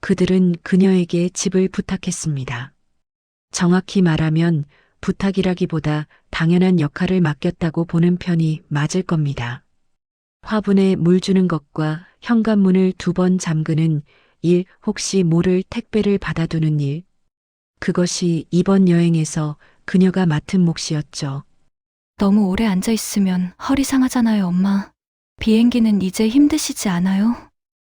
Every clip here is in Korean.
그들은 그녀에게 집을 부탁했습니다. 정확히 말하면 부탁이라기보다 당연한 역할을 맡겼다고 보는 편이 맞을 겁니다. 화분에 물 주는 것과 현관문을 2번 잠그는 일, 혹시 모를 택배를 받아두는 일. 그것이 이번 여행에서 그녀가 맡은 몫이었죠. 너무 오래 앉아 있으면 허리 상하잖아요, 엄마. 비행기는 이제 힘드시지 않아요?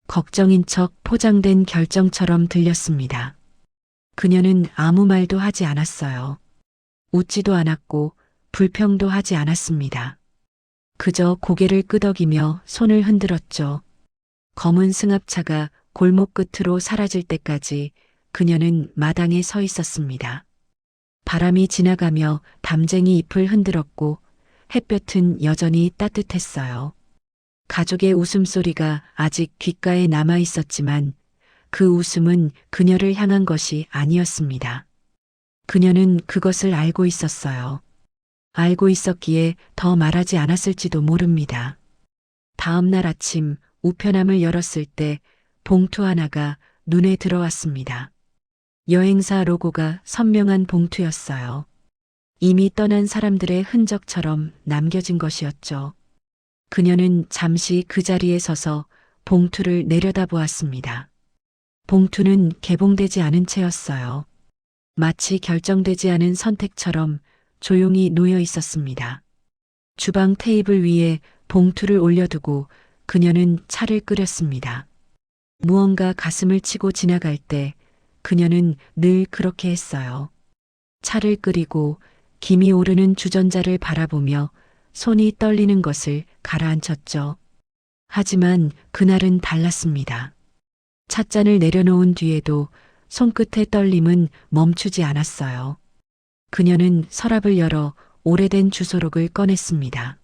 걱정인 척 포장된 결정처럼 들렸습니다. 그녀는 아무 말도 하지 않았어요. 웃지도 않았고 불평도 하지 않았습니다. 그저 고개를 끄덕이며 손을 흔들었죠. 검은 승합차가 골목 끝으로 사라질 때까지 그녀는 마당에 서 있었습니다. 바람이 지나가며 담쟁이 잎을 흔들었고 햇볕은 여전히 따뜻했어요. 가족의 웃음소리가 아직 귓가에 남아 있었지만 그 웃음은 그녀를 향한 것이 아니었습니다. 그녀는 그것을 알고 있었어요. 알고 있었기에 더 말하지 않았을지도 모릅니다. 다음 날 아침 우편함을 열었을 때 봉투 하나가 눈에 들어왔습니다. 여행사 로고가 선명한 봉투였어요. 이미 떠난 사람들의 흔적처럼 남겨진 것이었죠. 그녀는 잠시 그 자리에 서서 봉투를 내려다보았습니다. 봉투는 개봉되지 않은 채였어요. 마치 결정되지 않은 선택처럼 조용히 놓여 있었습니다. 주방 테이블 위에 봉투를 올려두고 그녀는 차를 끓였습니다. 무언가 가슴을 치고 지나갈 때 그녀는 늘 그렇게 했어요. 차를 끓이고 김이 오르는 주전자를 바라보며 손이 떨리는 것을 가라앉혔죠. 하지만 그날은 달랐습니다. 찻잔을 내려놓은 뒤에도 손끝의 떨림은 멈추지 않았어요. 그녀는 서랍을 열어 오래된 주소록을 꺼냈습니다.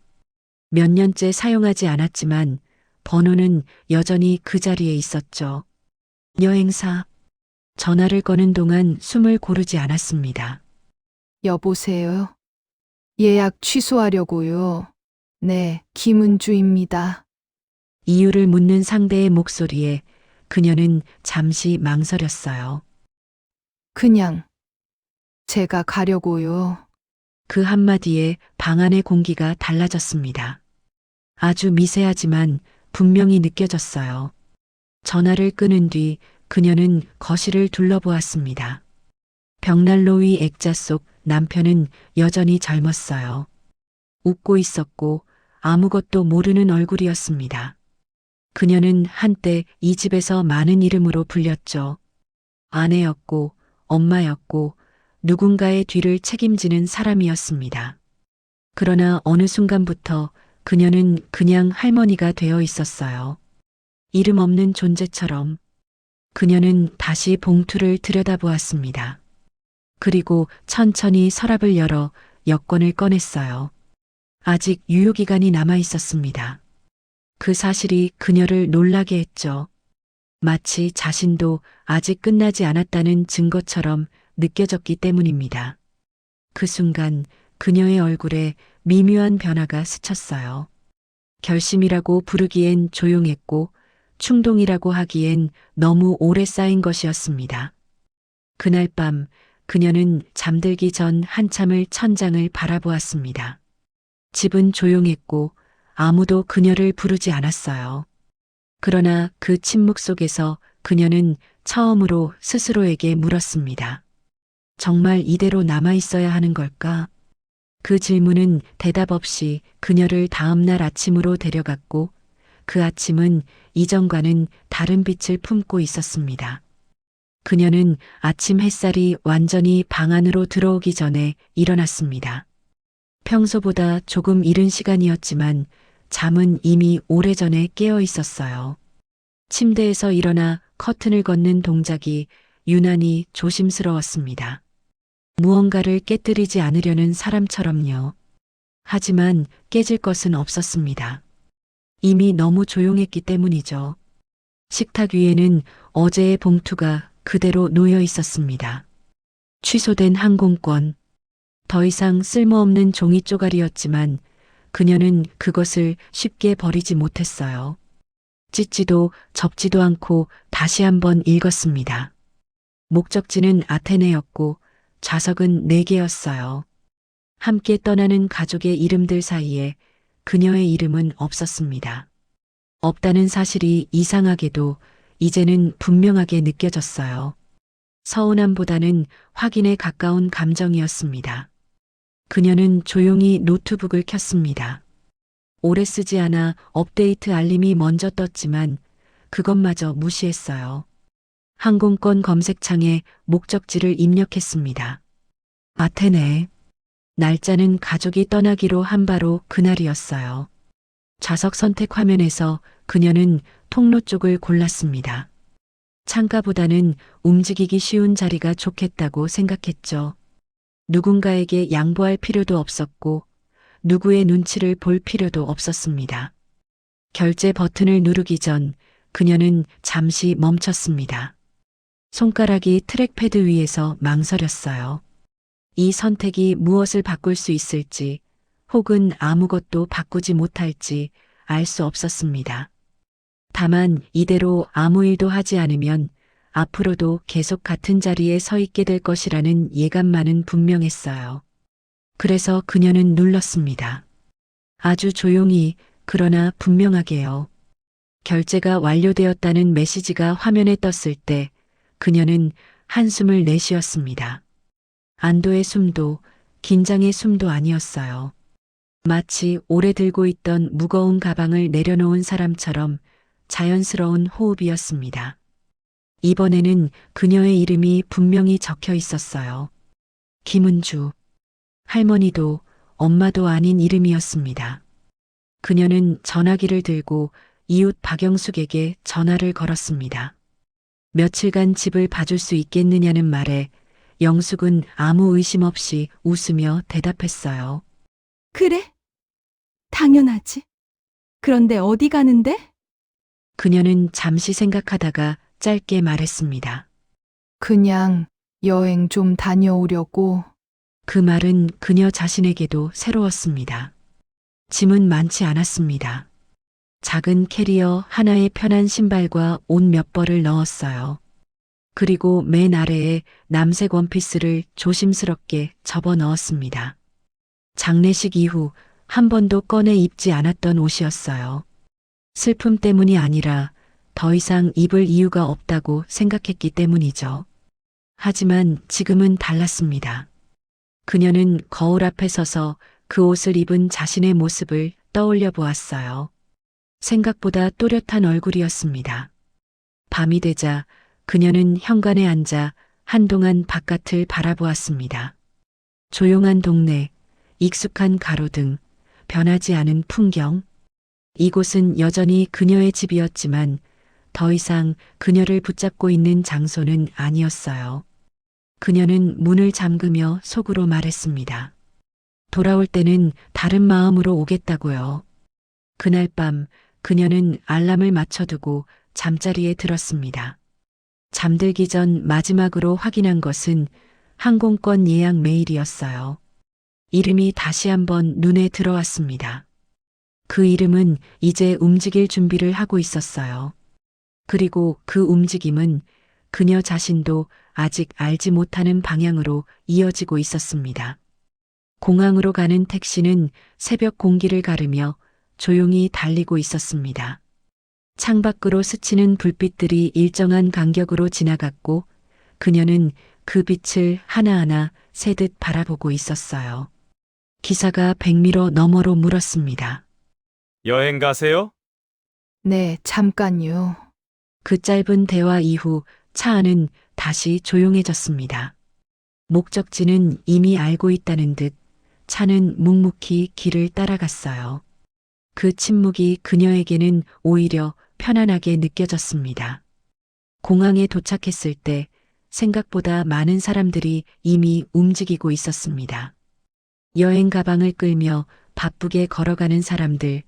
몇 년째 사용하지 않았지만 번호는 여전히 그 자리에 있었죠. 여행사. 전화를 거는 동안 숨을 고르지 않았습니다. 여보세요? 예약 취소하려고요. 네, 김은주입니다. 이유를 묻는 상대의 목소리에 그녀는 잠시 망설였어요. 그냥 제가 가려고요. 그 한마디에 방 안의 공기가 달라졌습니다. 아주 미세하지만 분명히 느껴졌어요. 전화를 끊은 뒤 그녀는 거실을 둘러보았습니다. 벽난로 위 액자 속 남편은 여전히 젊었어요. 웃고 있었고 아무것도 모르는 얼굴이었습니다. 그녀는 한때 이 집에서 많은 이름으로 불렸죠. 아내였고 엄마였고 누군가의 뒤를 책임지는 사람이었습니다. 그러나 어느 순간부터 그녀는 그냥 할머니가 되어 있었어요. 이름 없는 존재처럼. 그녀는 다시 봉투를 들여다보았습니다. 그리고 천천히 서랍을 열어 여권을 꺼냈어요. 아직 유효기간이 남아 있었습니다. 그 사실이 그녀를 놀라게 했죠. 마치 자신도 아직 끝나지 않았다는 증거처럼 느껴졌기 때문입니다. 그 순간 그녀의 얼굴에 미묘한 변화가 스쳤어요. 결심이라고 부르기엔 조용했고 충동이라고 하기엔 너무 오래 쌓인 것이었습니다. 그날 밤 그녀는 잠들기 전 한참을 천장을 바라보았습니다. 집은 조용했고 아무도 그녀를 부르지 않았어요. 그러나 그 침묵 속에서 그녀는 처음으로 스스로에게 물었습니다. 정말 이대로 남아 있어야 하는 걸까? 그 질문은 대답 없이 그녀를 다음 날 아침으로 데려갔고 그 아침은 이전과는 다른 빛을 품고 있었습니다. 그녀는 아침 햇살이 완전히 방 안으로 들어오기 전에 일어났습니다. 평소보다 조금 이른 시간이었지만 잠은 이미 오래전에 깨어 있었어요. 침대에서 일어나 커튼을 걷는 동작이 유난히 조심스러웠습니다. 무언가를 깨뜨리지 않으려는 사람처럼요. 하지만 깨질 것은 없었습니다. 이미 너무 조용했기 때문이죠. 식탁 위에는 어제의 봉투가 그대로 놓여 있었습니다. 취소된 항공권. 더 이상 쓸모없는 종이 쪼가리였지만 그녀는 그것을 쉽게 버리지 못했어요. 찢지도 접지도 않고 다시 한번 읽었습니다. 목적지는 아테네였고 좌석은 4개였어요. 함께 떠나는 가족의 이름들 사이에 그녀의 이름은 없었습니다. 없다는 사실이 이상하게도 이제는 분명하게 느껴졌어요. 서운함보다는 확인에 가까운 감정이었습니다. 그녀는 조용히 노트북을 켰습니다. 오래 쓰지 않아 업데이트 알림이 먼저 떴지만 그것마저 무시했어요. 항공권 검색창에 목적지를 입력했습니다. 아테네. 날짜는 가족이 떠나기로 한 바로 그날이었어요. 좌석 선택 화면에서 그녀는 통로 쪽을 골랐습니다. 창가보다는 움직이기 쉬운 자리가 좋겠다고 생각했죠. 누군가에게 양보할 필요도 없었고 누구의 눈치를 볼 필요도 없었습니다. 결제 버튼을 누르기 전 그녀는 잠시 멈췄습니다. 손가락이 트랙패드 위에서 망설였어요. 이 선택이 무엇을 바꿀 수 있을지 혹은 아무것도 바꾸지 못할지 알 수 없었습니다. 다만 이대로 아무 일도 하지 않으면 앞으로도 계속 같은 자리에 서 있게 될 것이라는 예감만은 분명했어요. 그래서 그녀는 눌렀습니다. 아주 조용히 그러나 분명하게요. 결제가 완료되었다는 메시지가 화면에 떴을 때 그녀는 한숨을 내쉬었습니다. 안도의 숨도 긴장의 숨도 아니었어요. 마치 오래 들고 있던 무거운 가방을 내려놓은 사람처럼 자연스러운 호흡이었습니다. 이번에는 그녀의 이름이 분명히 적혀 있었어요. 김은주. 할머니도 엄마도 아닌 이름이었습니다. 그녀는 전화기를 들고 이웃 박영숙에게 전화를 걸었습니다. 며칠간 집을 봐줄 수 있겠느냐는 말에 영숙은 아무 의심 없이 웃으며 대답했어요. 그래? 당연하지. 그런데 어디 가는데? 그녀는 잠시 생각하다가 짧게 말했습니다. 그냥 여행 좀 다녀오려고. 그 말은 그녀 자신에게도 새로웠습니다. 짐은 많지 않았습니다. 작은 캐리어 하나에 편한 신발과 옷 몇 벌을 넣었어요. 그리고 맨 아래에 남색 원피스를 조심스럽게 접어 넣었습니다. 장례식 이후 한 번도 꺼내 입지 않았던 옷이었어요. 슬픔 때문이 아니라 더 이상 입을 이유가 없다고 생각했기 때문이죠. 하지만 지금은 달랐습니다. 그녀는 거울 앞에 서서 그 옷을 입은 자신의 모습을 떠올려 보았어요. 생각보다 또렷한 얼굴이었습니다. 밤이 되자 그녀는 현관에 앉아 한동안 바깥을 바라보았습니다. 조용한 동네, 익숙한 가로등, 변하지 않은 풍경. 이곳은 여전히 그녀의 집이었지만 더 이상 그녀를 붙잡고 있는 장소는 아니었어요. 그녀는 문을 잠그며 속으로 말했습니다. 돌아올 때는 다른 마음으로 오겠다고요. 그날 밤 그녀는 알람을 맞춰두고 잠자리에 들었습니다. 잠들기 전 마지막으로 확인한 것은 항공권 예약 메일이었어요. 이름이 다시 한번 눈에 들어왔습니다. 그 이름은 이제 움직일 준비를 하고 있었어요. 그리고 그 움직임은 그녀 자신도 아직 알지 못하는 방향으로 이어지고 있었습니다. 공항으로 가는 택시는 새벽 공기를 가르며 조용히 달리고 있었습니다. 창밖으로 스치는 불빛들이 일정한 간격으로 지나갔고 그녀는 그 빛을 하나하나 새듯 바라보고 있었어요. 기사가 백미러 너머로 물었습니다. 여행 가세요? 네, 잠깐요. 그 짧은 대화 이후 차 안은 다시 조용해졌습니다. 목적지는 이미 알고 있다는 듯 차는 묵묵히 길을 따라갔어요. 그 침묵이 그녀에게는 오히려 편안하게 느껴졌습니다. 공항에 도착했을 때 생각보다 많은 사람들이 이미 움직이고 있었습니다. 여행 가방을 끌며 바쁘게 걸어가는 사람들,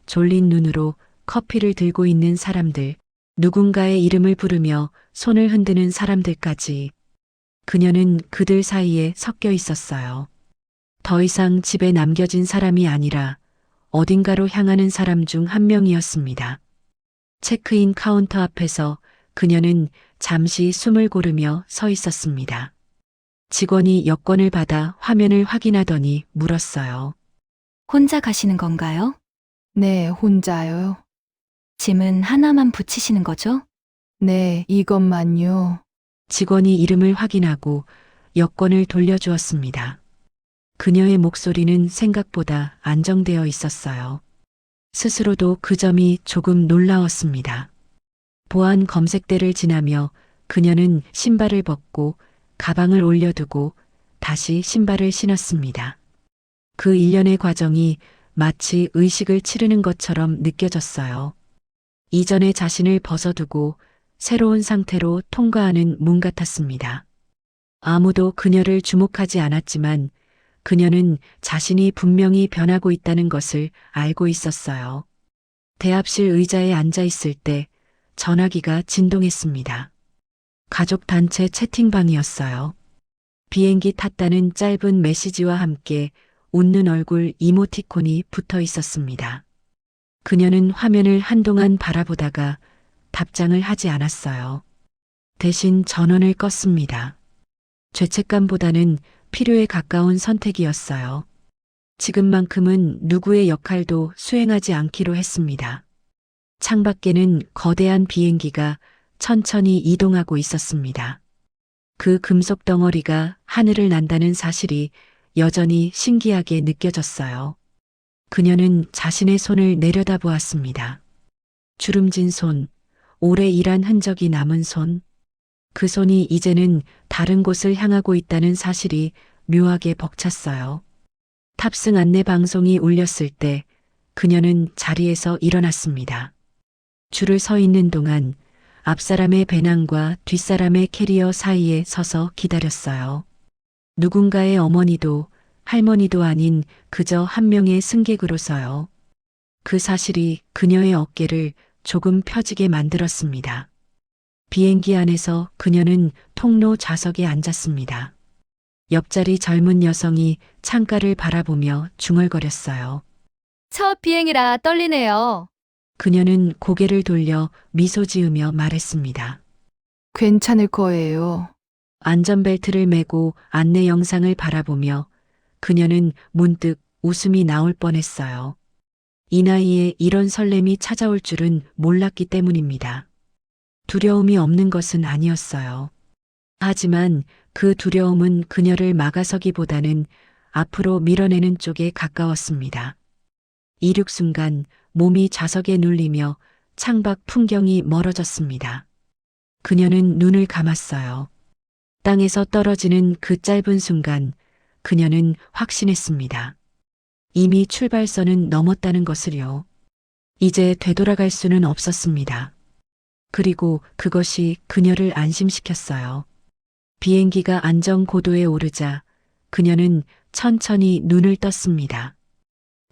졸린 눈으로 커피를 들고 있는 사람들, 누군가의 이름을 부르며 손을 흔드는 사람들까지. 그녀는 그들 사이에 섞여 있었어요. 더 이상 집에 남겨진 사람이 아니라 어딘가로 향하는 사람 중 한 명이었습니다. 체크인 카운터 앞에서 그녀는 잠시 숨을 고르며 서 있었습니다. 직원이 여권을 받아 화면을 확인하더니 물었어요. 혼자 가시는 건가요? 네, 혼자요. 짐은 하나만 붙이시는 거죠? 네, 이것만요. 직원이 이름을 확인하고 여권을 돌려주었습니다. 그녀의 목소리는 생각보다 안정되어 있었어요. 스스로도 그 점이 조금 놀라웠습니다. 보안 검색대를 지나며 그녀는 신발을 벗고 가방을 올려두고 다시 신발을 신었습니다. 그 일련의 과정이 마치 의식을 치르는 것처럼 느껴졌어요. 이전의 자신을 벗어두고 새로운 상태로 통과하는 문 같았습니다. 아무도 그녀를 주목하지 않았지만 그녀는 자신이 분명히 변하고 있다는 것을 알고 있었어요. 대합실 의자에 앉아 있을 때 전화기가 진동했습니다. 가족 단체 채팅방이었어요. 비행기 탔다는 짧은 메시지와 함께 웃는 얼굴 이모티콘이 붙어 있었습니다. 그녀는 화면을 한동안 바라보다가 답장을 하지 않았어요. 대신 전원을 껐습니다. 죄책감보다는 필요에 가까운 선택이었어요. 지금만큼은 누구의 역할도 수행하지 않기로 했습니다. 창밖에는 거대한 비행기가 천천히 이동하고 있었습니다. 그 금속 덩어리가 하늘을 난다는 사실이 여전히 신기하게 느껴졌어요. 그녀는 자신의 손을 내려다보았습니다. 주름진 손, 오래 일한 흔적이 남은 손. 그 손이 이제는 다른 곳을 향하고 있다는 사실이 묘하게 벅찼어요. 탑승 안내 방송이 울렸을 때 그녀는 자리에서 일어났습니다. 줄을 서 있는 동안 앞사람의 배낭과 뒷사람의 캐리어 사이에 서서 기다렸어요. 누군가의 어머니도 할머니도 아닌 그저 한 명의 승객으로서요. 그 사실이 그녀의 어깨를 조금 펴지게 만들었습니다. 비행기 안에서 그녀는 통로 좌석에 앉았습니다. 옆자리 젊은 여성이 창가를 바라보며 중얼거렸어요. 첫 비행이라 떨리네요. 그녀는 고개를 돌려 미소 지으며 말했습니다. 괜찮을 거예요. 안전벨트를 매고 안내 영상을 바라보며 그녀는 문득 웃음이 나올 뻔했어요. 이 나이에 이런 설렘이 찾아올 줄은 몰랐기 때문입니다. 두려움이 없는 것은 아니었어요. 하지만 그 두려움은 그녀를 막아서기보다는 앞으로 밀어내는 쪽에 가까웠습니다. 이륙 순간 몸이 좌석에 눌리며 창밖 풍경이 멀어졌습니다. 그녀는 눈을 감았어요. 땅에서 떨어지는 그 짧은 순간 그녀는 확신했습니다. 이미 출발선은 넘었다는 것을요. 이제 되돌아갈 수는 없었습니다. 그리고 그것이 그녀를 안심시켰어요. 비행기가 안전 고도에 오르자 그녀는 천천히 눈을 떴습니다.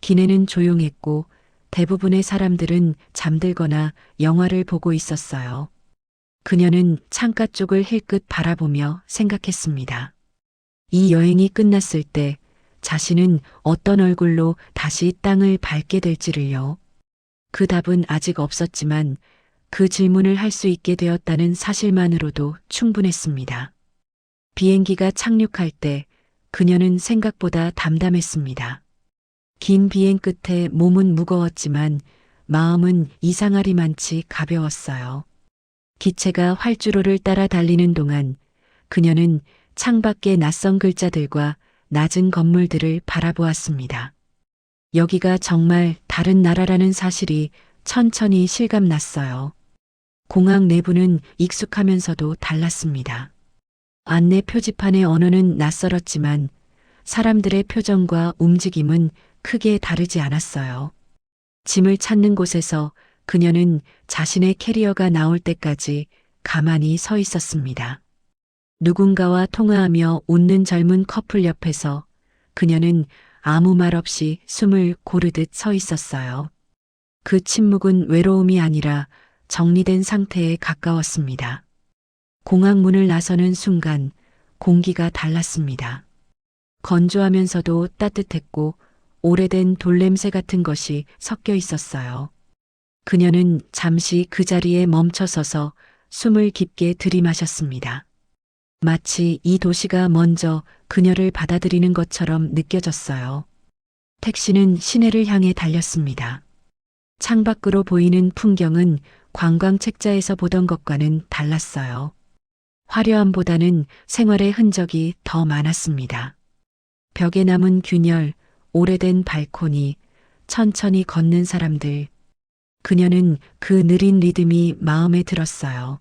기내는 조용했고 대부분의 사람들은 잠들거나 영화를 보고 있었어요. 그녀는 창가 쪽을 힐끗 바라보며 생각했습니다. 이 여행이 끝났을 때 자신은 어떤 얼굴로 다시 땅을 밟게 될지를요. 그 답은 아직 없었지만 그 질문을 할 수 있게 되었다는 사실만으로도 충분했습니다. 비행기가 착륙할 때 그녀는 생각보다 담담했습니다. 긴 비행 끝에 몸은 무거웠지만 마음은 이상하리만치 가벼웠어요. 기체가 활주로를 따라 달리는 동안 그녀는 창밖의 낯선 글자들과 낮은 건물들을 바라보았습니다. 여기가 정말 다른 나라라는 사실이 천천히 실감났어요. 공항 내부는 익숙하면서도 달랐습니다. 안내 표지판의 언어는 낯설었지만 사람들의 표정과 움직임은 크게 다르지 않았어요. 짐을 찾는 곳에서 그녀는 자신의 캐리어가 나올 때까지 가만히 서 있었습니다. 누군가와 통화하며 웃는 젊은 커플 옆에서 그녀는 아무 말 없이 숨을 고르듯 서 있었어요. 그 침묵은 외로움이 아니라 정리된 상태에 가까웠습니다. 공항 문을 나서는 순간 공기가 달랐습니다. 건조하면서도 따뜻했고 오래된 돌냄새 같은 것이 섞여 있었어요. 그녀는 잠시 그 자리에 멈춰서서 숨을 깊게 들이마셨습니다. 마치 이 도시가 먼저 그녀를 받아들이는 것처럼 느껴졌어요. 택시는 시내를 향해 달렸습니다. 창밖으로 보이는 풍경은 관광 책자에서 보던 것과는 달랐어요. 화려함보다는 생활의 흔적이 더 많았습니다. 벽에 남은 균열, 오래된 발코니, 천천히 걷는 사람들. 그녀는 그 느린 리듬이 마음에 들었어요.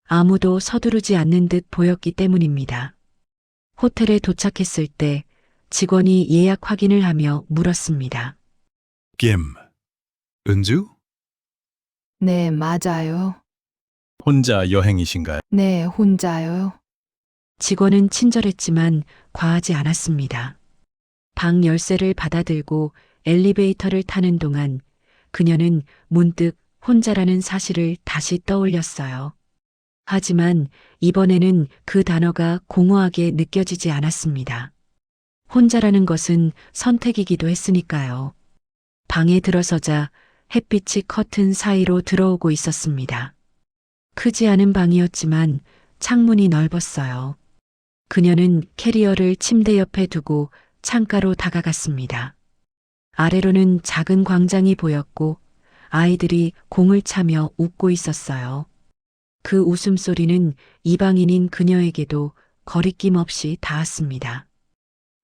아무도 서두르지 않는 듯 보였기 때문입니다. 호텔에 도착했을 때 직원이 예약 확인을 하며 물었습니다. 김, 은주? 네, 맞아요. 혼자 여행이신가요? 네, 혼자요. 직원은 친절했지만 과하지 않았습니다. 방 열쇠를 받아들고 엘리베이터를 타는 동안 그녀는 문득 혼자라는 사실을 다시 떠올렸어요. 하지만 이번에는 그 단어가 공허하게 느껴지지 않았습니다. 혼자라는 것은 선택이기도 했으니까요. 방에 들어서자 햇빛이 커튼 사이로 들어오고 있었습니다. 크지 않은 방이었지만 창문이 넓었어요. 그녀는 캐리어를 침대 옆에 두고 창가로 다가갔습니다. 아래로는 작은 광장이 보였고 아이들이 공을 차며 웃고 있었어요. 그 웃음소리는 이방인인 그녀에게도 거리낌 없이 닿았습니다.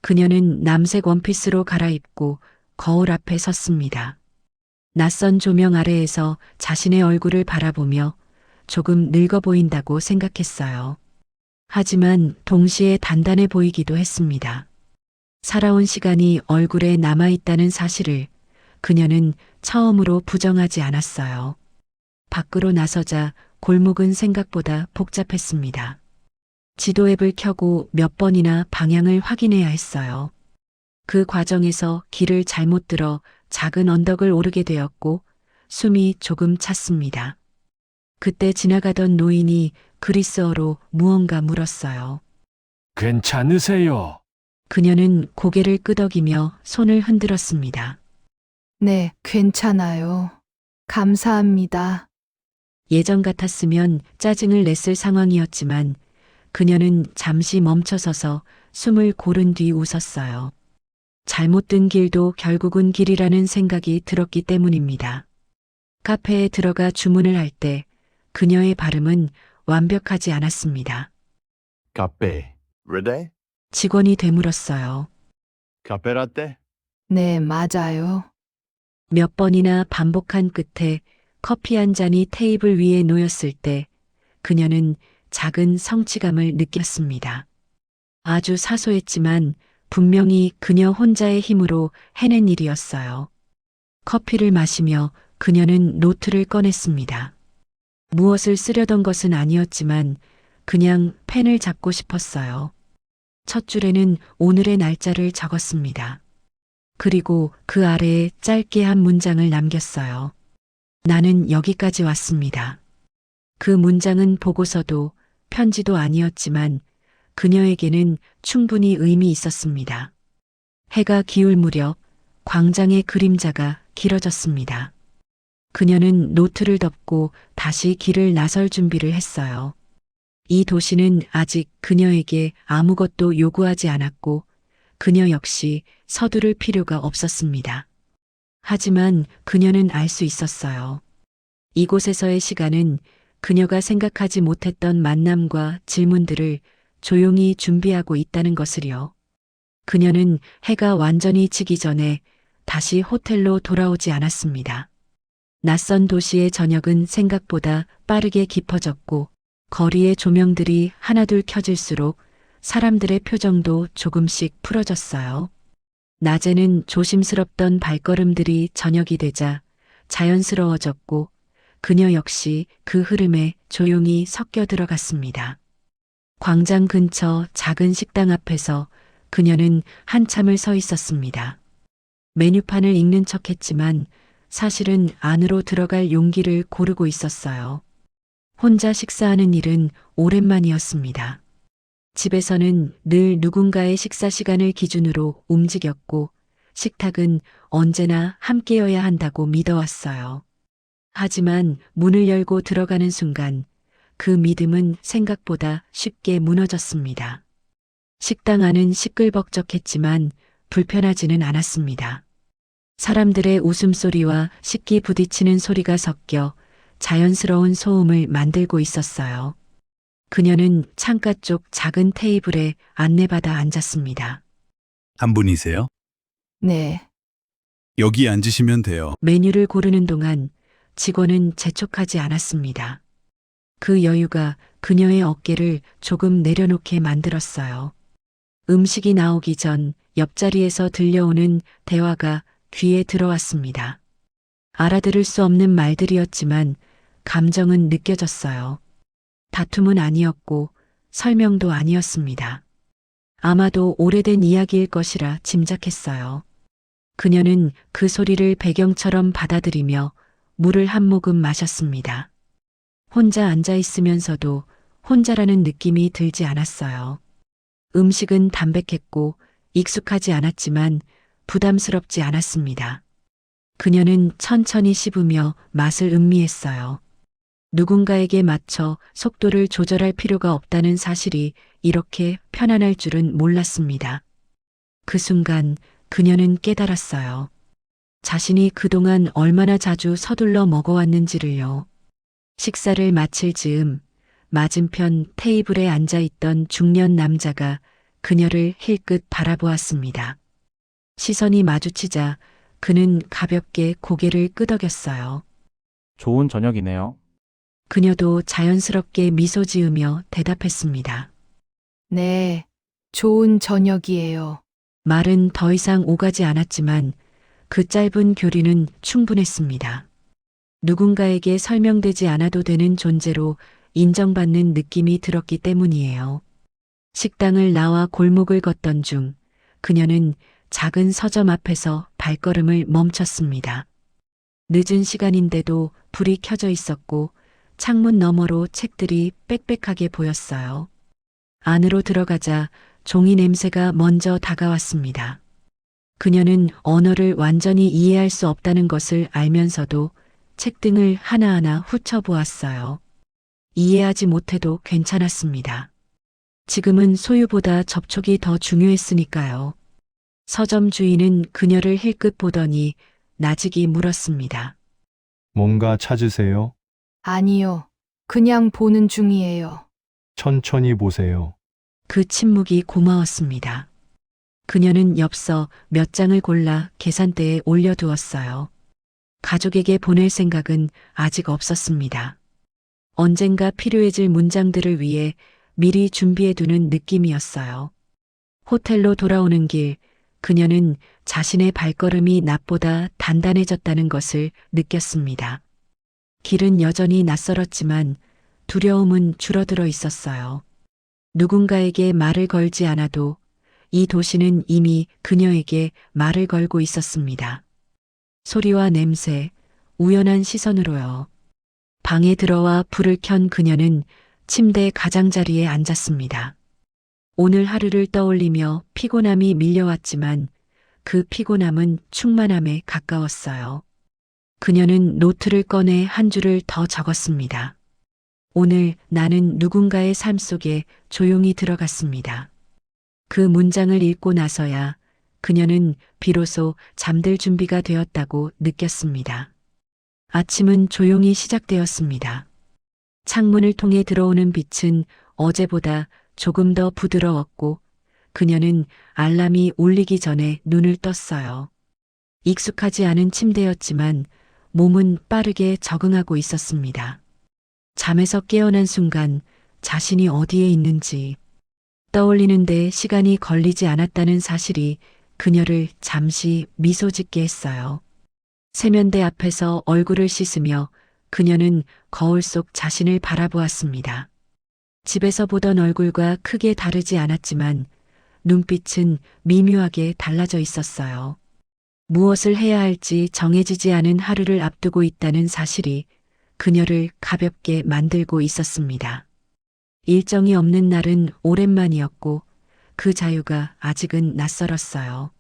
그녀는 남색 원피스로 갈아입고 거울 앞에 섰습니다. 낯선 조명 아래에서 자신의 얼굴을 바라보며 조금 늙어 보인다고 생각했어요. 하지만 동시에 단단해 보이기도 했습니다. 살아온 시간이 얼굴에 남아있다는 사실을 그녀는 처음으로 부정하지 않았어요. 밖으로 나서자 골목은 생각보다 복잡했습니다. 지도 앱을 켜고 몇 번이나 방향을 확인해야 했어요. 그 과정에서 길을 잘못 들어 작은 언덕을 오르게 되었고 숨이 조금 찼습니다. 그때 지나가던 노인이 그리스어로 무언가 물었어요. 괜찮으세요? 그녀는 고개를 끄덕이며 손을 흔들었습니다. 네, 괜찮아요. 감사합니다. 예전 같았으면 짜증을 냈을 상황이었지만 그녀는 잠시 멈춰서서 숨을 고른 뒤 웃었어요. 잘못 든 길도 결국은 길이라는 생각이 들었기 때문입니다. 카페에 들어가 주문을 할 때 그녀의 발음은 완벽하지 않았습니다. 카페, 레데? 직원이 되물었어요. 카페라떼? 네, 맞아요. 몇 번이나 반복한 끝에 커피 한 잔이 테이블 위에 놓였을 때 그녀는 작은 성취감을 느꼈습니다. 아주 사소했지만 분명히 그녀 혼자의 힘으로 해낸 일이었어요. 커피를 마시며 그녀는 노트를 꺼냈습니다. 무엇을 쓰려던 것은 아니었지만 그냥 펜을 잡고 싶었어요. 첫 줄에는 오늘의 날짜를 적었습니다. 그리고 그 아래에 짧게 한 문장을 남겼어요. 나는 여기까지 왔습니다. 그 문장은 보고서도 편지도 아니었지만 그녀에게는 충분히 의미 있었습니다. 해가 기울 무렵 광장의 그림자가 길어졌습니다. 그녀는 노트를 덮고 다시 길을 나설 준비를 했어요. 이 도시는 아직 그녀에게 아무것도 요구하지 않았고 그녀 역시 서두를 필요가 없었습니다. 하지만 그녀는 알 수 있었어요. 이곳에서의 시간은 그녀가 생각하지 못했던 만남과 질문들을 조용히 준비하고 있다는 것을요. 그녀는 해가 완전히 지기 전에 다시 호텔로 돌아오지 않았습니다. 낯선 도시의 저녁은 생각보다 빠르게 깊어졌고 거리의 조명들이 하나둘 켜질수록 사람들의 표정도 조금씩 풀어졌어요. 낮에는 조심스럽던 발걸음들이 저녁이 되자 자연스러워졌고 그녀 역시 그 흐름에 조용히 섞여 들어갔습니다. 광장 근처 작은 식당 앞에서 그녀는 한참을 서 있었습니다. 메뉴판을 읽는 척했지만 사실은 안으로 들어갈 용기를 고르고 있었어요. 혼자 식사하는 일은 오랜만이었습니다. 집에서는 늘 누군가의 식사 시간을 기준으로 움직였고 식탁은 언제나 함께여야 한다고 믿어왔어요. 하지만 문을 열고 들어가는 순간 그 믿음은 생각보다 쉽게 무너졌습니다. 식당 안은 시끌벅적했지만 불편하지는 않았습니다. 사람들의 웃음소리와 식기 부딪히는 소리가 섞여 자연스러운 소음을 만들고 있었어요. 그녀는 창가 쪽 작은 테이블에 안내받아 앉았습니다. 한 분이세요? 네. 여기 앉으시면 돼요. 메뉴를 고르는 동안 직원은 재촉하지 않았습니다. 그 여유가 그녀의 어깨를 조금 내려놓게 만들었어요. 음식이 나오기 전 옆자리에서 들려오는 대화가 귀에 들어왔습니다. 알아들을 수 없는 말들이었지만 감정은 느껴졌어요. 다툼은 아니었고 설명도 아니었습니다. 아마도 오래된 이야기일 것이라 짐작했어요. 그녀는 그 소리를 배경처럼 받아들이며 물을 한 모금 마셨습니다. 혼자 앉아 있으면서도 혼자라는 느낌이 들지 않았어요. 음식은 담백했고 익숙하지 않았지만 부담스럽지 않았습니다. 그녀는 천천히 씹으며 맛을 음미했어요. 누군가에게 맞춰 속도를 조절할 필요가 없다는 사실이 이렇게 편안할 줄은 몰랐습니다. 그 순간 그녀는 깨달았어요. 자신이 그동안 얼마나 자주 서둘러 먹어왔는지를요. 식사를 마칠 즈음 맞은편 테이블에 앉아 있던 중년 남자가 그녀를 힐끗 바라보았습니다. 시선이 마주치자 그는 가볍게 고개를 끄덕였어요. 좋은 저녁이네요. 그녀도 자연스럽게 미소 지으며 대답했습니다. 네. 좋은 저녁이에요. 말은 더 이상 오가지 않았지만 그 짧은 교리는 충분했습니다. 누군가에게 설명되지 않아도 되는 존재로 인정받는 느낌이 들었기 때문이에요. 식당을 나와 골목을 걷던 중 그녀는 작은 서점 앞에서 발걸음을 멈췄습니다. 늦은 시간인데도 불이 켜져 있었고 창문 너머로 책들이 빽빽하게 보였어요. 안으로 들어가자 종이 냄새가 먼저 다가왔습니다. 그녀는 언어를 완전히 이해할 수 없다는 것을 알면서도 책 등을 하나하나 훑어보았어요. 이해하지 못해도 괜찮았습니다. 지금은 소유보다 접촉이 더 중요했으니까요. 서점 주인은 그녀를 힐끗 보더니 나직이 물었습니다. 뭔가 찾으세요? 아니요. 그냥 보는 중이에요. 천천히 보세요. 그 침묵이 고마웠습니다. 그녀는 엽서 몇 장을 골라 계산대에 올려두었어요. 가족에게 보낼 생각은 아직 없었습니다. 언젠가 필요해질 문장들을 위해 미리 준비해두는 느낌이었어요. 호텔로 돌아오는 길, 그녀는 자신의 발걸음이 낮보다 단단해졌다는 것을 느꼈습니다. 길은 여전히 낯설었지만 두려움은 줄어들어 있었어요. 누군가에게 말을 걸지 않아도 이 도시는 이미 그녀에게 말을 걸고 있었습니다. 소리와 냄새, 우연한 시선으로요. 방에 들어와 불을 켠 그녀는 침대 가장자리에 앉았습니다. 오늘 하루를 떠올리며 피곤함이 밀려왔지만 그 피곤함은 충만함에 가까웠어요. 그녀는 노트를 꺼내 한 줄을 더 적었습니다. 오늘 나는 누군가의 삶 속에 조용히 들어갔습니다. 그 문장을 읽고 나서야 그녀는 비로소 잠들 준비가 되었다고 느꼈습니다. 아침은 조용히 시작되었습니다. 창문을 통해 들어오는 빛은 어제보다 조금 더 부드러웠고 그녀는 알람이 울리기 전에 눈을 떴어요. 익숙하지 않은 침대였지만 몸은 빠르게 적응하고 있었습니다. 잠에서 깨어난 순간 자신이 어디에 있는지 떠올리는데 시간이 걸리지 않았다는 사실이 그녀를 잠시 미소 짓게 했어요. 세면대 앞에서 얼굴을 씻으며 그녀는 거울 속 자신을 바라보았습니다. 집에서 보던 얼굴과 크게 다르지 않았지만 눈빛은 미묘하게 달라져 있었어요. 무엇을 해야 할지 정해지지 않은 하루를 앞두고 있다는 사실이 그녀를 가볍게 만들고 있었습니다. 일정이 없는 날은 오랜만이었고 그 자유가 아직은 낯설었어요.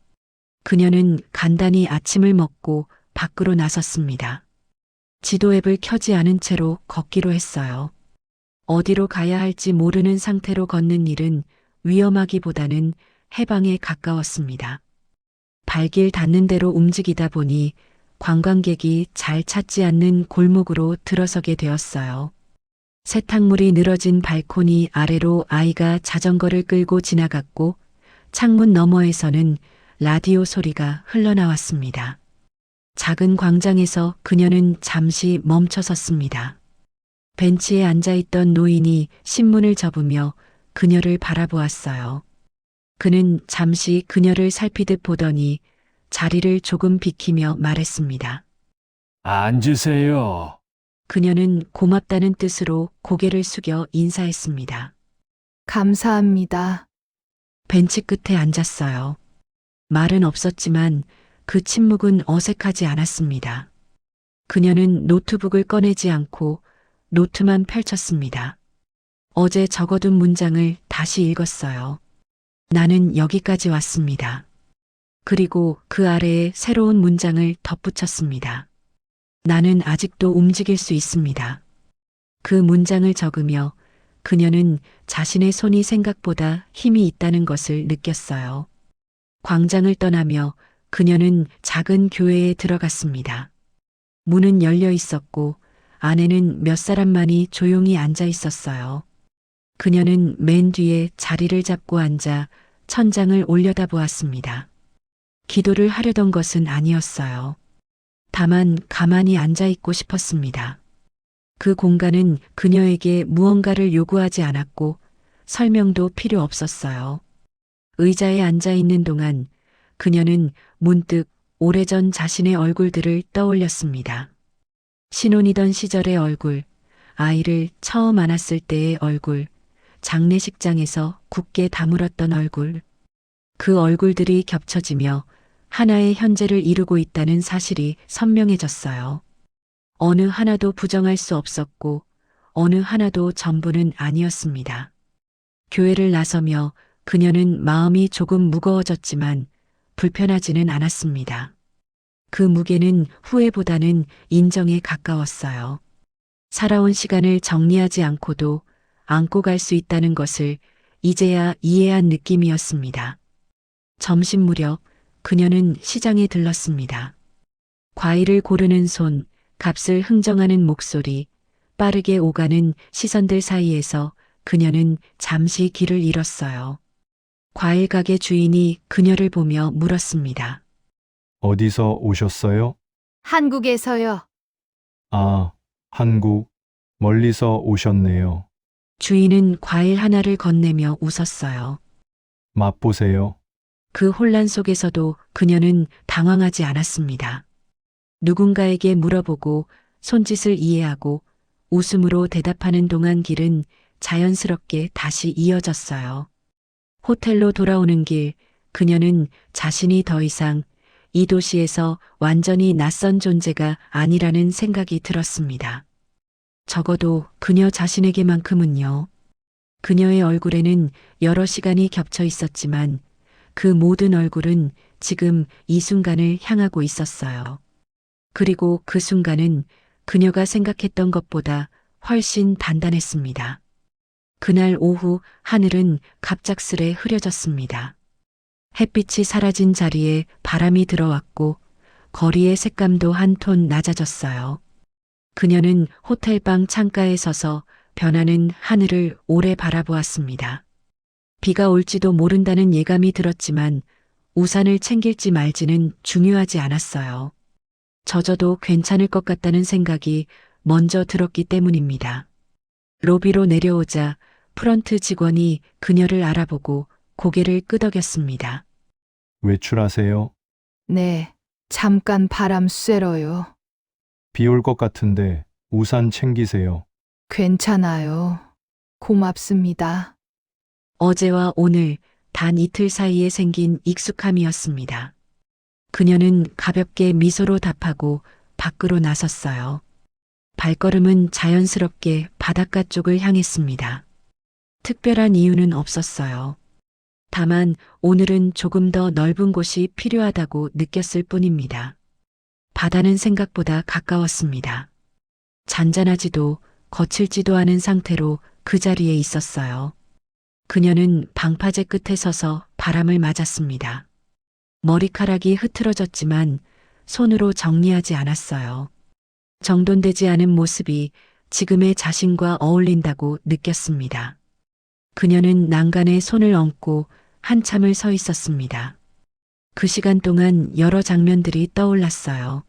그녀는 간단히 아침을 먹고 밖으로 나섰습니다. 지도 앱을 켜지 않은 채로 걷기로 했어요. 어디로 가야 할지 모르는 상태로 걷는 일은 위험하기보다는 해방에 가까웠습니다. 발길 닿는 대로 움직이다 보니 관광객이 잘 찾지 않는 골목으로 들어서게 되었어요. 세탁물이 늘어진 발코니 아래로 아이가 자전거를 끌고 지나갔고 창문 너머에서는 라디오 소리가 흘러나왔습니다. 작은 광장에서 그녀는 잠시 멈춰 섰습니다. 벤치에 앉아있던 노인이 신문을 접으며 그녀를 바라보았어요. 그는 잠시 그녀를 살피듯 보더니 자리를 조금 비키며 말했습니다. 앉으세요. 그녀는 고맙다는 뜻으로 고개를 숙여 인사했습니다. 감사합니다. 벤치 끝에 앉았어요. 말은 없었지만 그 침묵은 어색하지 않았습니다. 그녀는 노트북을 꺼내지 않고 노트만 펼쳤습니다. 어제 적어둔 문장을 다시 읽었어요. 나는 여기까지 왔습니다. 그리고 그 아래에 새로운 문장을 덧붙였습니다. 나는 아직도 움직일 수 있습니다. 그 문장을 적으며 그녀는 자신의 손이 생각보다 힘이 있다는 것을 느꼈어요. 광장을 떠나며 그녀는 작은 교회에 들어갔습니다. 문은 열려 있었고 안에는 몇 사람만이 조용히 앉아 있었어요. 그녀는 맨 뒤에 자리를 잡고 앉아 천장을 올려다보았습니다. 기도를 하려던 것은 아니었어요. 다만 가만히 앉아 있고 싶었습니다. 그 공간은 그녀에게 무언가를 요구하지 않았고 설명도 필요 없었어요. 의자에 앉아 있는 동안 그녀는 문득 오래전 자신의 얼굴들을 떠올렸습니다. 신혼이던 시절의 얼굴, 아이를 처음 안았을 때의 얼굴, 장례식장에서 굳게 다물었던 얼굴. 그 얼굴들이 겹쳐지며 하나의 현재를 이루고 있다는 사실이 선명해졌어요. 어느 하나도 부정할 수 없었고 어느 하나도 전부는 아니었습니다. 교회를 나서며 그녀는 마음이 조금 무거워졌지만 불편하지는 않았습니다. 그 무게는 후회보다는 인정에 가까웠어요. 살아온 시간을 정리하지 않고도 안고 갈 수 있다는 것을 이제야 이해한 느낌이었습니다. 점심 무렵 그녀는 시장에 들렀습니다. 과일을 고르는 손, 값을 흥정하는 목소리, 빠르게 오가는 시선들 사이에서 그녀는 잠시 길을 잃었어요. 과일 가게 주인이 그녀를 보며 물었습니다. 어디서 오셨어요? 한국에서요. 아, 한국. 멀리서 오셨네요. 주인은 과일 하나를 건네며 웃었어요. 맛보세요. 그 혼란 속에서도 그녀는 당황하지 않았습니다. 누군가에게 물어보고 손짓을 이해하고 웃음으로 대답하는 동안 길은 자연스럽게 다시 이어졌어요. 호텔로 돌아오는 길, 그녀는 자신이 더 이상 이 도시에서 완전히 낯선 존재가 아니라는 생각이 들었습니다. 적어도 그녀 자신에게만큼은요. 그녀의 얼굴에는 여러 시간이 겹쳐 있었지만 그 모든 얼굴은 지금 이 순간을 향하고 있었어요. 그리고 그 순간은 그녀가 생각했던 것보다 훨씬 단단했습니다. 그날 오후 하늘은 갑작스레 흐려졌습니다. 햇빛이 사라진 자리에 바람이 들어왔고 거리의 색감도 한 톤 낮아졌어요. 그녀는 호텔방 창가에 서서 변하는 하늘을 오래 바라보았습니다. 비가 올지도 모른다는 예감이 들었지만 우산을 챙길지 말지는 중요하지 않았어요. 젖어도 괜찮을 것 같다는 생각이 먼저 들었기 때문입니다. 로비로 내려오자 프런트 직원이 그녀를 알아보고 고개를 끄덕였습니다. 외출하세요? 네, 잠깐 바람 쐬러요. 비 올 것 같은데 우산 챙기세요. 괜찮아요. 고맙습니다. 어제와 오늘 단 이틀 사이에 생긴 익숙함이었습니다. 그녀는 가볍게 미소로 답하고 밖으로 나섰어요. 발걸음은 자연스럽게 바닷가 쪽을 향했습니다. 특별한 이유는 없었어요. 다만 오늘은 조금 더 넓은 곳이 필요하다고 느꼈을 뿐입니다. 바다는 생각보다 가까웠습니다. 잔잔하지도 거칠지도 않은 상태로 그 자리에 있었어요. 그녀는 방파제 끝에 서서 바람을 맞았습니다. 머리카락이 흐트러졌지만 손으로 정리하지 않았어요. 정돈되지 않은 모습이 지금의 자신과 어울린다고 느꼈습니다. 그녀는 난간에 손을 얹고 한참을 서 있었습니다. 그 시간 동안 여러 장면들이 떠올랐어요.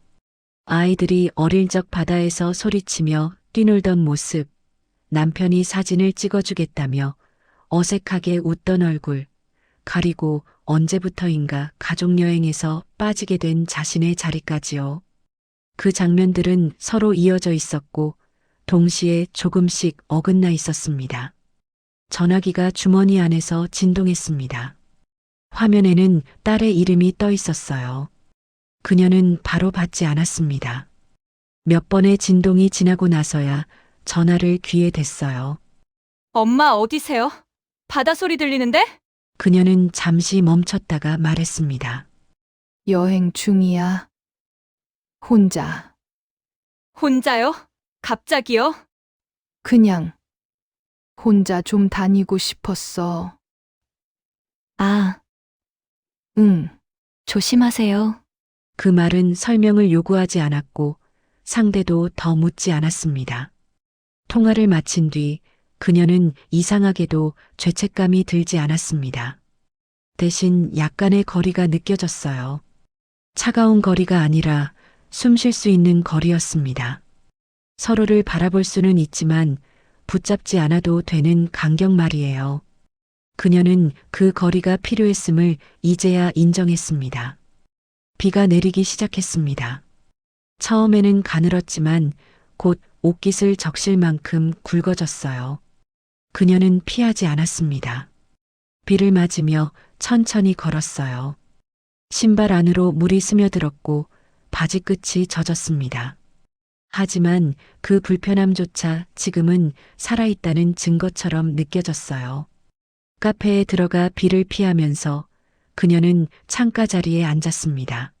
아이들이 어릴 적 바다에서 소리치며 뛰놀던 모습, 남편이 사진을 찍어주겠다며 어색하게 웃던 얼굴, 그리고 언제부터인가 가족여행에서 빠지게 된 자신의 자리까지요. 그 장면들은 서로 이어져 있었고 동시에 조금씩 어긋나 있었습니다. 전화기가 주머니 안에서 진동했습니다. 화면에는 딸의 이름이 떠 있었어요. 그녀는 바로 받지 않았습니다. 몇 번의 진동이 지나고 나서야 전화를 귀에 댔어요. 엄마 어디세요? 바다 소리 들리는데? 그녀는 잠시 멈췄다가 말했습니다. 여행 중이야. 혼자. 혼자요? 갑자기요? 그냥 혼자 좀 다니고 싶었어. 아, 응. 조심하세요. 그 말은 설명을 요구하지 않았고 상대도 더 묻지 않았습니다. 통화를 마친 뒤 그녀는 이상하게도 죄책감이 들지 않았습니다. 대신 약간의 거리가 느껴졌어요. 차가운 거리가 아니라 숨 쉴 수 있는 거리였습니다. 서로를 바라볼 수는 있지만 붙잡지 않아도 되는 간격 말이에요. 그녀는 그 거리가 필요했음을 이제야 인정했습니다. 비가 내리기 시작했습니다. 처음에는 가늘었지만 곧 옷깃을 적실 만큼 굵어졌어요. 그녀는 피하지 않았습니다. 비를 맞으며 천천히 걸었어요. 신발 안으로 물이 스며들었고 바지 끝이 젖었습니다. 하지만 그 불편함조차 지금은 살아있다는 증거처럼 느껴졌어요. 카페에 들어가 비를 피하면서 그녀는 창가 자리에 앉았습니다.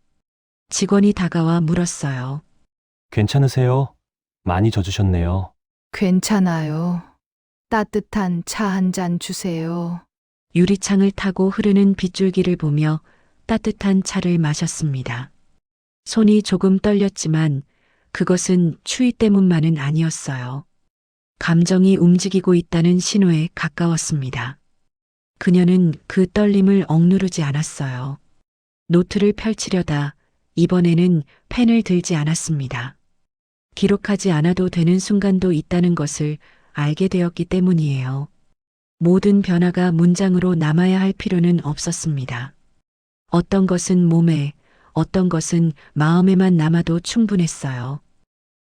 직원이 다가와 물었어요. 괜찮으세요? 많이 젖으셨네요. 괜찮아요. 따뜻한 차 한 잔 주세요. 유리창을 타고 흐르는 빗줄기를 보며 따뜻한 차를 마셨습니다. 손이 조금 떨렸지만 그것은 추위 때문만은 아니었어요. 감정이 움직이고 있다는 신호에 가까웠습니다. 그녀는 그 떨림을 억누르지 않았어요. 노트를 펼치려다 이번에는 펜을 들지 않았습니다. 기록하지 않아도 되는 순간도 있다는 것을 알게 되었기 때문이에요. 모든 변화가 문장으로 남아야 할 필요는 없었습니다. 어떤 것은 몸에, 어떤 것은 마음에만 남아도 충분했어요.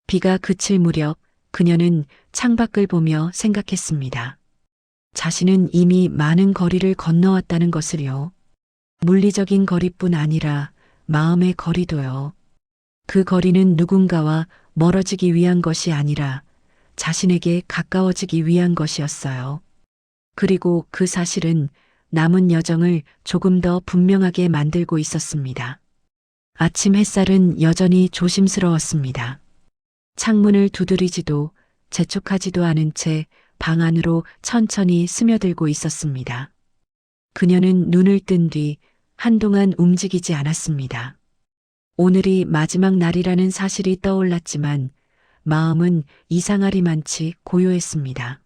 비가 그칠 무렵 그녀는 창밖을 보며 생각했습니다. 자신은 이미 많은 거리를 건너왔다는 것을요. 물리적인 거리뿐 아니라 마음의 거리도요. 그 거리는 누군가와 멀어지기 위한 것이 아니라 자신에게 가까워지기 위한 것이었어요. 그리고 그 사실은 남은 여정을 조금 더 분명하게 만들고 있었습니다. 아침 햇살은 여전히 조심스러웠습니다. 창문을 두드리지도 재촉하지도 않은 채 방 안으로 천천히 스며들고 있었습니다. 그녀는 눈을 뜬 뒤 한동안 움직이지 않았습니다. 오늘이 마지막 날이라는 사실이 떠올랐지만 마음은 이상하리만치 고요했습니다.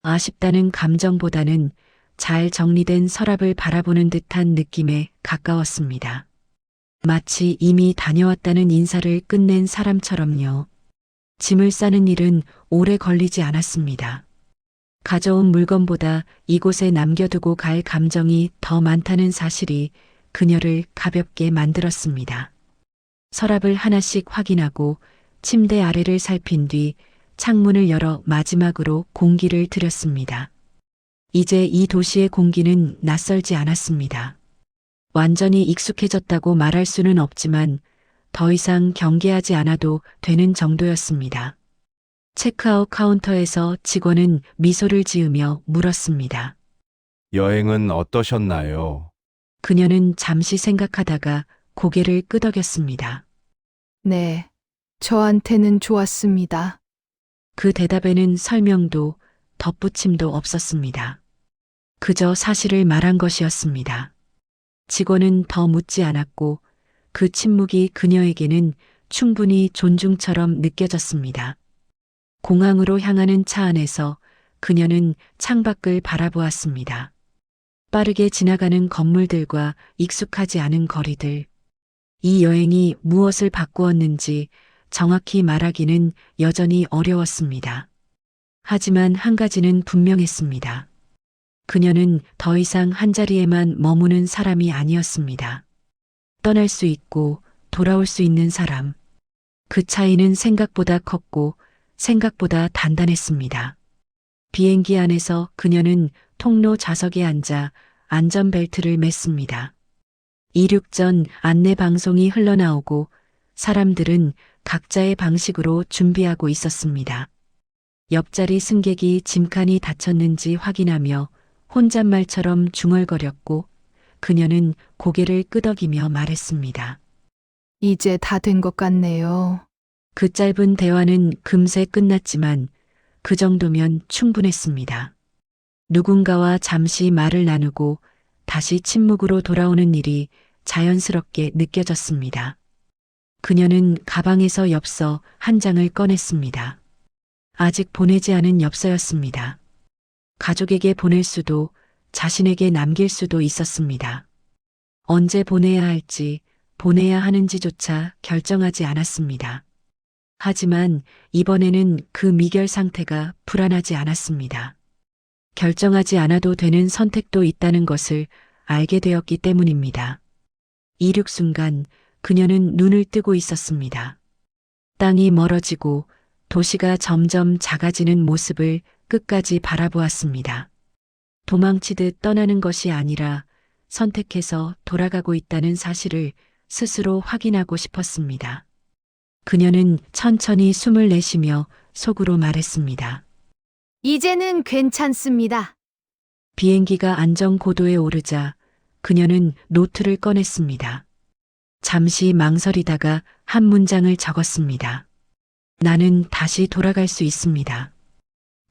아쉽다는 감정보다는 잘 정리된 서랍을 바라보는 듯한 느낌에 가까웠습니다. 마치 이미 다녀왔다는 인사를 끝낸 사람처럼요. 짐을 싸는 일은 오래 걸리지 않았습니다. 가져온 물건보다 이곳에 남겨두고 갈 감정이 더 많다는 사실이 그녀를 가볍게 만들었습니다. 서랍을 하나씩 확인하고 침대 아래를 살핀 뒤 창문을 열어 마지막으로 공기를 들였습니다. 이제 이 도시의 공기는 낯설지 않았습니다. 완전히 익숙해졌다고 말할 수는 없지만 더 이상 경계하지 않아도 되는 정도였습니다. 체크아웃 카운터에서 직원은 미소를 지으며 물었습니다. 여행은 어떠셨나요? 그녀는 잠시 생각하다가 고개를 끄덕였습니다. 네. 저한테는 좋았습니다. 그 대답에는 설명도 덧붙임도 없었습니다. 그저 사실을 말한 것이었습니다. 직원은 더 묻지 않았고 그 침묵이 그녀에게는 충분히 존중처럼 느껴졌습니다. 공항으로 향하는 차 안에서 그녀는 창밖을 바라보았습니다. 빠르게 지나가는 건물들과 익숙하지 않은 거리들. 이 여행이 무엇을 바꾸었는지 정확히 말하기는 여전히 어려웠습니다. 하지만 한 가지는 분명했습니다. 그녀는 더 이상 한자리에만 머무는 사람이 아니었습니다. 떠날 수 있고 돌아올 수 있는 사람. 그 차이는 생각보다 컸고 생각보다 단단했습니다. 비행기 안에서 그녀는 통로 좌석에 앉아 안전벨트를 맸습니다. 이륙 전 안내 방송이 흘러나오고 사람들은 각자의 방식으로 준비하고 있었습니다. 옆자리 승객이 짐칸이 닫혔는지 확인하며 혼잣말처럼 중얼거렸고 그녀는 고개를 끄덕이며 말했습니다. 이제 다 된 것 같네요. 그 짧은 대화는 금세 끝났지만 그 정도면 충분했습니다. 누군가와 잠시 말을 나누고 다시 침묵으로 돌아오는 일이 자연스럽게 느껴졌습니다. 그녀는 가방에서 엽서 한 장을 꺼냈습니다. 아직 보내지 않은 엽서였습니다. 가족에게 보낼 수도 자신에게 남길 수도 있었습니다. 언제 보내야 할지 보내야 하는지조차 결정하지 않았습니다. 하지만 이번에는 그 미결 상태가 불안하지 않았습니다. 결정하지 않아도 되는 선택도 있다는 것을 알게 되었기 때문입니다. 이륙 순간 그녀는 눈을 뜨고 있었습니다. 땅이 멀어지고 도시가 점점 작아지는 모습을 끝까지 바라보았습니다. 도망치듯 떠나는 것이 아니라 선택해서 돌아가고 있다는 사실을 스스로 확인하고 싶었습니다. 그녀는 천천히 숨을 내쉬며 속으로 말했습니다. 이제는 괜찮습니다. 비행기가 안정 고도에 오르자 그녀는 노트를 꺼냈습니다. 잠시 망설이다가 한 문장을 적었습니다. 나는 다시 돌아갈 수 있습니다.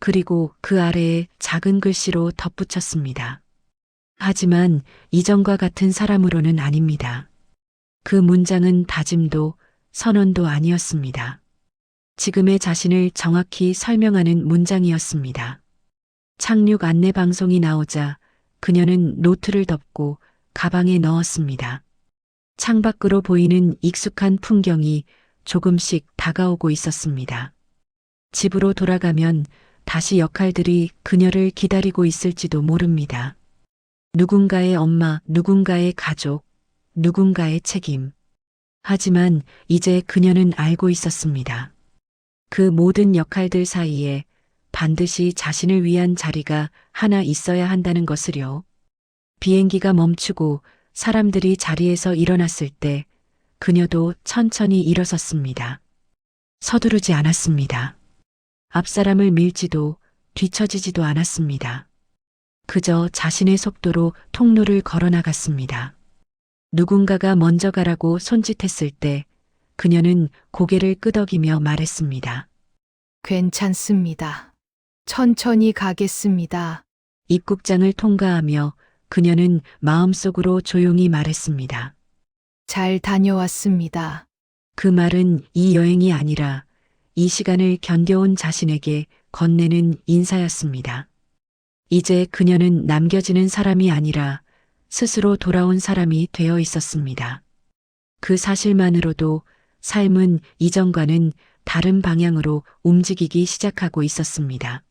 그리고 그 아래에 작은 글씨로 덧붙였습니다. 하지만 이전과 같은 사람으로는 아닙니다. 그 문장은 다짐도 선언도 아니었습니다. 지금의 자신을 정확히 설명하는 문장이었습니다. 착륙 안내 방송이 나오자 그녀는 노트를 덮고 가방에 넣었습니다. 창밖으로 보이는 익숙한 풍경이 조금씩 다가오고 있었습니다. 집으로 돌아가면 다시 역할들이 그녀를 기다리고 있을지도 모릅니다. 누군가의 엄마, 누군가의 가족, 누군가의 책임. 하지만 이제 그녀는 알고 있었습니다. 그 모든 역할들 사이에 반드시 자신을 위한 자리가 하나 있어야 한다는 것을요. 비행기가 멈추고 사람들이 자리에서 일어났을 때 그녀도 천천히 일어섰습니다. 서두르지 않았습니다. 앞사람을 밀지도 뒤처지지도 않았습니다. 그저 자신의 속도로 통로를 걸어나갔습니다. 누군가가 먼저 가라고 손짓했을 때 그녀는 고개를 끄덕이며 말했습니다. 괜찮습니다. 천천히 가겠습니다. 입국장을 통과하며 그녀는 마음속으로 조용히 말했습니다. 잘 다녀왔습니다. 그 말은 이 여행이 아니라 이 시간을 견뎌온 자신에게 건네는 인사였습니다. 이제 그녀는 남겨지는 사람이 아니라 스스로 돌아온 사람이 되어 있었습니다. 그 사실만으로도 삶은 이전과는 다른 방향으로 움직이기 시작하고 있었습니다.